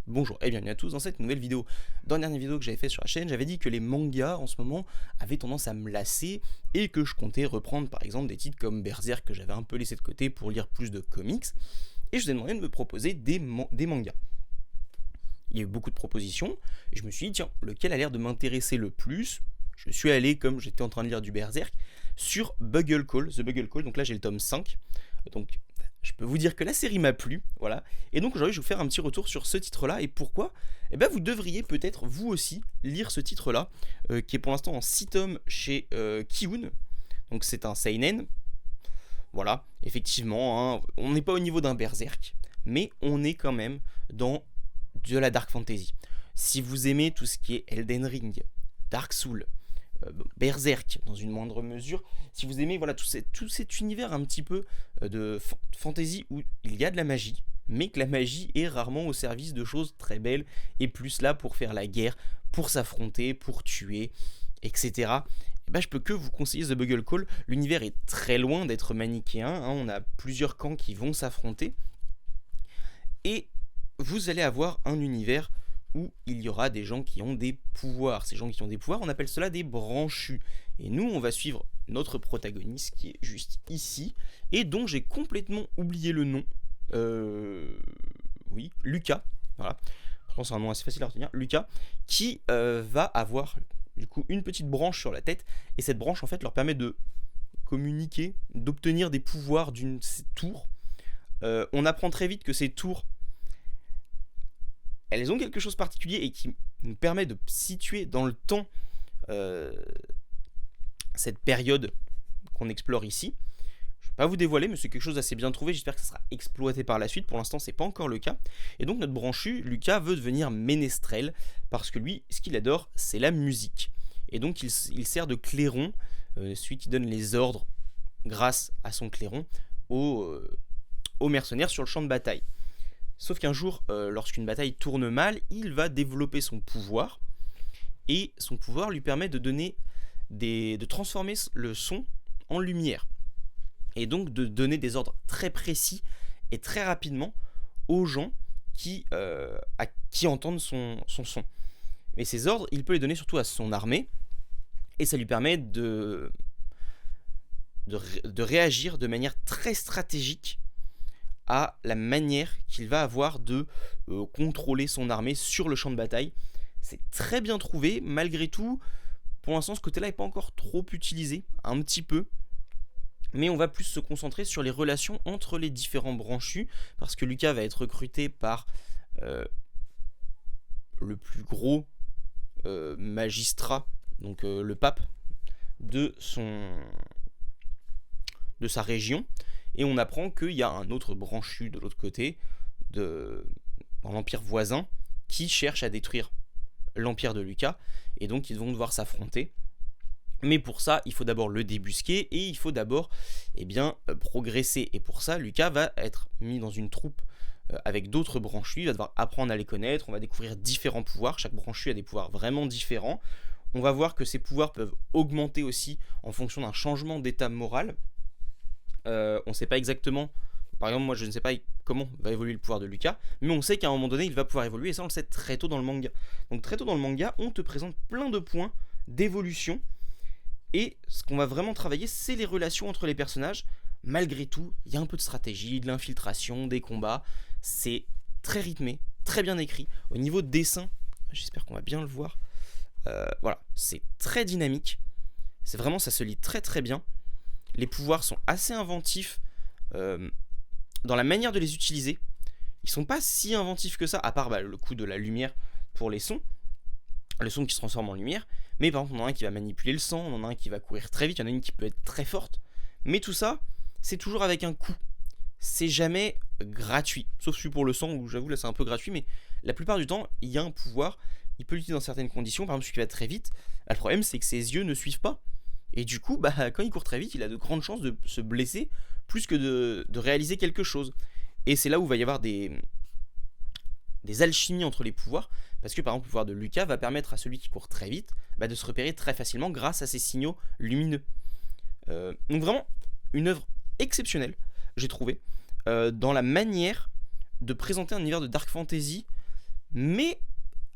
Bonjour et bienvenue à tous dans cette nouvelle vidéo. Dans la dernière vidéo que j'avais fait sur la chaîne, j'avais dit que les mangas en ce moment avaient tendance à me lasser et que je comptais reprendre par exemple des titres comme Berserk que j'avais un peu laissé de côté pour lire plus de comics. Et je vous ai demandé de me proposer des mangas. Il y a eu beaucoup de propositions et je me suis dit tiens, lequel a l'air de m'intéresser le plus. Je suis allé, comme j'étais en train de lire du Berserk, sur Bugle Call, The Bugle Call, donc là j'ai le tome 5. Donc je peux vous dire que la série m'a plu, voilà. Et donc aujourd'hui je vais vous faire un petit retour sur ce titre-là et pourquoi. Eh bien vous devriez peut-être vous aussi lire ce titre-là, qui est pour l'instant en 6 tomes chez Kiun. Donc c'est un seinen. Voilà, effectivement, hein, on n'est pas au niveau d'un Berserk, mais on est quand même dans de la Dark Fantasy. Si vous aimez tout ce qui est Elden Ring, Dark Souls, Berserk dans une moindre mesure, si vous aimez voilà, tout cet univers un petit peu de fantasy où il y a de la magie, mais que la magie est rarement au service de choses très belles et plus là pour faire la guerre, pour s'affronter, pour tuer, etc. Et ben, je peux que vous conseiller The Bugle Call. L'univers est très loin d'être manichéen, hein, on a plusieurs camps qui vont s'affronter et vous allez avoir un univers où il y aura des gens qui ont des pouvoirs. Ces gens qui ont des pouvoirs, on appelle cela des branchus. Et nous, on va suivre notre protagoniste qui est juste ici, et dont j'ai complètement oublié le nom. Oui, Lucas. Voilà. Je pense que c'est un nom assez facile à retenir. Lucas, qui va avoir du coup une petite branche sur la tête, et cette branche en fait leur permet de communiquer, d'obtenir des pouvoirs d'une tour. On apprend très vite que ces tours, elles ont quelque chose de particulier et qui nous permet de situer dans le temps cette période qu'on explore ici. Je ne vais pas vous dévoiler, mais c'est quelque chose d'assez bien trouvé. J'espère que ça sera exploité par la suite. Pour l'instant, c'est pas encore le cas. Et donc, notre branchu, Lucas, veut devenir ménestrel parce que lui, ce qu'il adore, c'est la musique. Et donc, il sert de clairon, celui qui donne les ordres grâce à son clairon aux mercenaires sur le champ de bataille. Sauf qu'un jour, lorsqu'une bataille tourne mal, il va développer son pouvoir. Et son pouvoir lui permet de transformer le son en lumière. Et donc de donner des ordres très précis et très rapidement aux gens qui entendent son son. Mais ces ordres, il peut les donner surtout à son armée. Et ça lui permet de réagir de manière très stratégique à la manière qu'il va avoir de contrôler son armée sur le champ de bataille. C'est très bien trouvé, malgré tout. Pour l'instant, ce côté-là n'est pas encore trop utilisé, un petit peu. Mais on va plus se concentrer sur les relations entre les différents branchus, parce que Lucas va être recruté par le plus gros magistrat, donc le pape de sa région. Et on apprend qu'il y a un autre branchu de l'autre côté, dans l'empire voisin, qui cherche à détruire l'empire de Lucas. Et donc ils vont devoir s'affronter. Mais pour ça, il faut d'abord le débusquer et il faut d'abord progresser. Et pour ça, Lucas va être mis dans une troupe avec d'autres branchus. Il va devoir apprendre à les connaître. On va découvrir différents pouvoirs. Chaque branchu a des pouvoirs vraiment différents. On va voir que ces pouvoirs peuvent augmenter aussi en fonction d'un changement d'état moral. On ne sait pas exactement, par exemple moi je ne sais pas comment va évoluer le pouvoir de Lucas, mais on sait qu'à un moment donné il va pouvoir évoluer et ça on le sait très tôt dans le manga. Donc très tôt dans le manga on te présente plein de points d'évolution et ce qu'on va vraiment travailler c'est les relations entre les personnages. Malgré tout il y a un peu de stratégie, de l'infiltration, des combats, c'est très rythmé, très bien écrit. Au niveau de dessin, j'espère qu'on va bien le voir, voilà, c'est très dynamique, c'est vraiment, ça se lit très très bien. Les pouvoirs sont assez inventifs dans la manière de les utiliser. Ils sont pas si inventifs que ça, à part le coup de la lumière pour les sons. Le son qui se transforme en lumière. Mais par exemple, on en a un qui va manipuler le sang, on en a un qui va courir très vite, il y en a une qui peut être très forte. Mais tout ça, c'est toujours avec un coût. C'est jamais gratuit. Sauf celui pour le sang, où j'avoue, là c'est un peu gratuit, mais la plupart du temps, il y a un pouvoir. Il peut l'utiliser dans certaines conditions, par exemple celui qui va très vite. Le problème, c'est que ses yeux ne suivent pas. Et du coup, quand il court très vite, il a de grandes chances de se blesser plus que de réaliser quelque chose. Et c'est là où il va y avoir des alchimies entre les pouvoirs, parce que par exemple le pouvoir de Lucas va permettre à celui qui court très vite de se repérer très facilement grâce à ces signaux lumineux. Donc vraiment, une œuvre exceptionnelle, j'ai trouvé, dans la manière de présenter un univers de dark fantasy mais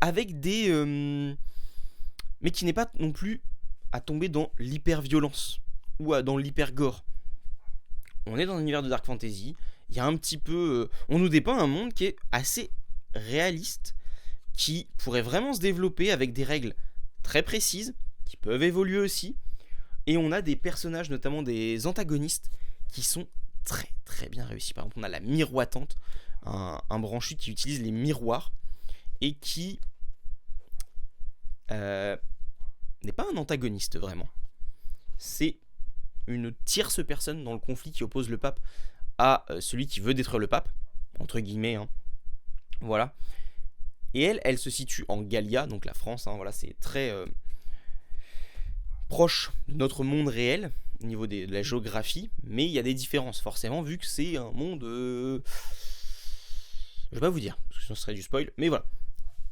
avec des... mais qui n'est pas non plus à tomber dans l'hyper-violence ou dans l'hyper-gore. On est dans un univers de dark fantasy, il y a un petit peu... on nous dépeint un monde qui est assez réaliste, qui pourrait vraiment se développer avec des règles très précises, qui peuvent évoluer aussi, et on a des personnages, notamment des antagonistes, qui sont très très bien réussis. Par exemple, on a la miroitante, un branchu qui utilise les miroirs, et qui n'est pas un antagoniste vraiment. C'est une tierce personne dans le conflit qui oppose le pape à celui qui veut détruire le pape, entre guillemets, hein. Voilà. Et elle se situe en Gallia, donc la France, hein, voilà, c'est très proche de notre monde réel, au niveau de la géographie, mais il y a des différences, forcément, vu que c'est un monde... je vais pas vous dire, parce que sinon ce serait du spoil, mais voilà.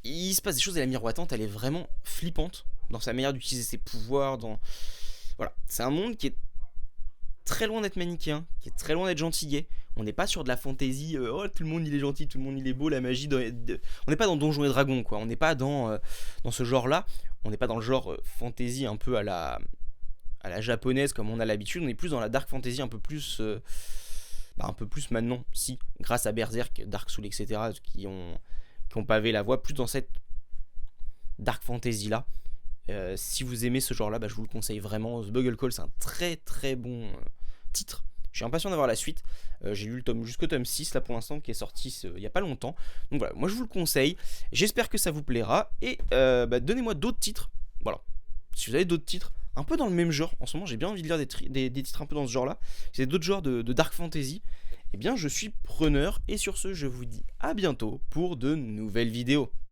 Il se passe des choses et la miroitante, elle est vraiment flippante dans sa manière d'utiliser ses pouvoirs, Voilà, c'est un monde qui est très loin d'être manichéen, qui est très loin d'être gentillet. On n'est pas sur de la fantaisie, oh tout le monde il est gentil, tout le monde il est beau, la magie. On n'est pas dans Donjons et Dragons, quoi. On n'est pas dans ce genre-là. On n'est pas dans le genre fantasy un peu à la japonaise comme on a l'habitude. On est plus dans la dark fantasy un peu plus maintenant, si, grâce à Berserk, Dark Souls, etc., qui ont pavé la voie, plus dans cette dark fantasy là. Si vous aimez ce genre là, je vous le conseille vraiment. The Bugle Call, c'est un très très bon titre. Je suis impatient d'avoir la suite. J'ai lu le tome jusqu'au tome 6 là pour l'instant, qui est sorti il n'y a pas longtemps. Donc voilà, moi je vous le conseille. J'espère que ça vous plaira. Et donnez-moi d'autres titres. Voilà. Si vous avez d'autres titres un peu dans le même genre, en ce moment j'ai bien envie de lire des titres un peu dans ce genre là. Si vous avez d'autres genres de dark fantasy, eh bien je suis preneur. Et sur ce, je vous dis à bientôt pour de nouvelles vidéos.